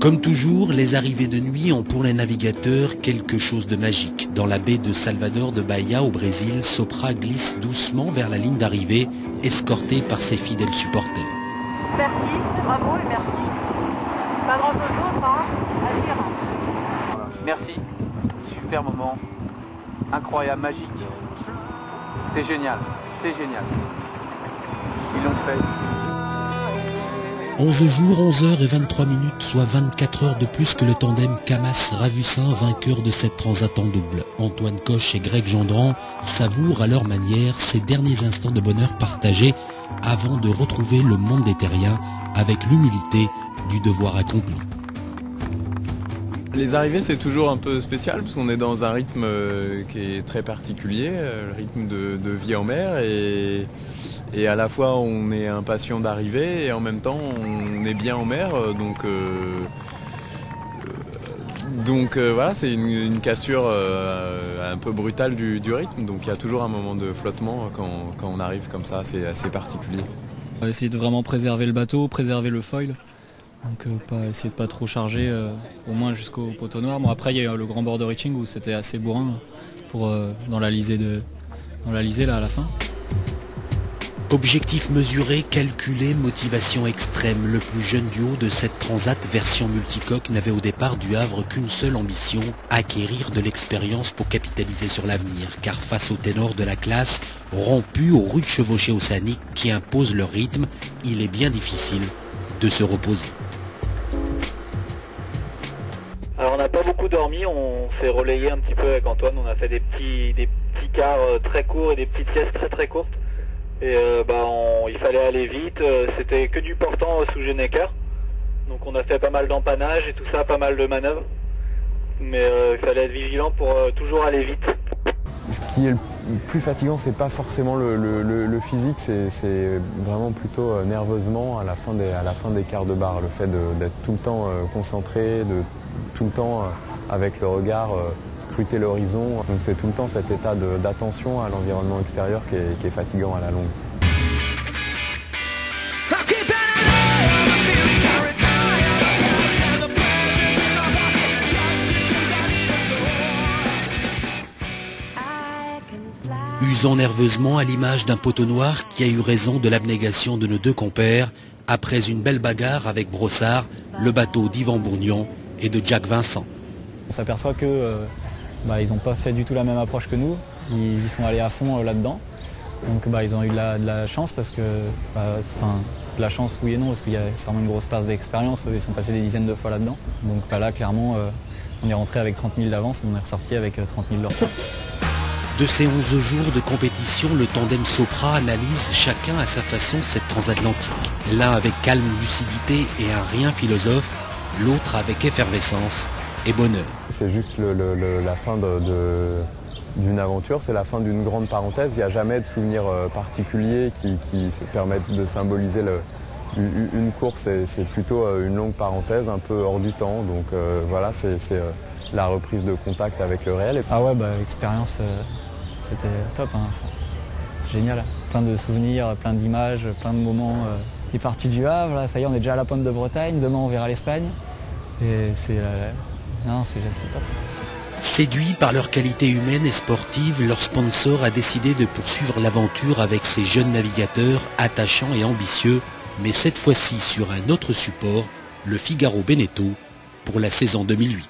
Comme toujours, les arrivées de nuit ont pour les navigateurs quelque chose de magique. Dans la baie de Salvador de Bahia au Brésil, Sopra glisse doucement vers la ligne d'arrivée, escortée par ses fidèles supporters. Merci, bravo et merci. Pas grand chose d'autre à dire. Merci, super moment, incroyable, magique. C'est génial, c'est génial. Ils l'ont fait. 11 jours, 11 heures et 23 minutes, soit 24 heures de plus que le tandem Camas-Ravussin, vainqueur de cette transat en double. Antoine Coche et Greg Gendron savourent à leur manière ces derniers instants de bonheur partagés avant de retrouver le monde des terriens avec l'humilité du devoir accompli. Les arrivées, c'est toujours un peu spécial parce qu'on est dans un rythme qui est très particulier, le rythme de vie en mer et à la fois on est impatient d'arriver et en même temps on est bien en mer, donc voilà, c'est une cassure un peu brutale du rythme, donc il y a toujours un moment de flottement quand on arrive comme ça, c'est assez particulier. On va essayer de vraiment préserver le bateau, préserver le foil, donc essayer de pas trop charger, au moins jusqu'au poteau noir. Bon, après il y a eu le grand border reaching où c'était assez bourrin dans la lisée là à la fin. Objectif mesuré, calculé, motivation extrême. Le plus jeune duo de cette transat version multicoque n'avait au départ du Havre qu'une seule ambition, acquérir de l'expérience pour capitaliser sur l'avenir. Car face aux ténors de la classe, rompus aux rudes chevauchées océaniques qui imposent leur rythme, il est bien difficile de se reposer. Alors on n'a pas beaucoup dormi, on s'est relayé un petit peu avec Antoine, on a fait des petits quarts très courts et des petites siestes très courtes. Et il fallait aller vite, c'était que du portant sous Genecker. Donc on a fait pas mal d'empannage et tout ça, pas mal de manœuvres. Mais il fallait être vigilant pour toujours aller vite. Ce qui est le plus fatigant, c'est pas forcément le physique, c'est vraiment plutôt nerveusement à la fin des quarts de barre. Le fait d'être tout le temps concentré, de tout le temps avec le regard scruter l'horizon. Donc c'est tout le temps cet état d'attention à l'environnement extérieur qui est fatigant à la longue. Usant nerveusement à l'image d'un poteau noir qui a eu raison de l'abnégation de nos deux compères, après une belle bagarre avec Brossard, le bateau d'Yvan Bourgnon et de Jack Vincent. On s'aperçoit que ils n'ont pas fait du tout la même approche que nous, ils y sont allés à fond là-dedans. Donc ils ont eu de la chance parce que, de la chance oui et non, parce qu'il y a vraiment une grosse part d'expérience, ils sont passés des dizaines de fois là-dedans. Donc là clairement on est rentré avec 30 000 d'avance et on est ressorti avec 30 000 de retard. De ces 11 jours de compétition, le tandem Sopra analyse chacun à sa façon cette transatlantique. L'un avec calme, lucidité et un rien philosophe, l'autre avec effervescence et bonheur. C'est juste la fin d'une aventure, c'est la fin d'une grande parenthèse. Il n'y a jamais de souvenirs particuliers qui permettent de symboliser une course. C'est plutôt une longue parenthèse, un peu hors du temps. Donc voilà, c'est la reprise de contact avec le réel. Ah ouais, l'expérience, c'était top, hein. Génial. Plein de souvenirs, plein d'images, plein de moments. On est parti du Havre, là, ça y est, on est déjà à la pointe de Bretagne. Demain, on verra l'Espagne. Et c'est top. Séduits par leur qualité humaine et sportive, leur sponsor a décidé de poursuivre l'aventure avec ces jeunes navigateurs attachants et ambitieux, mais cette fois-ci sur un autre support, le Figaro Beneteau, pour la saison 2008.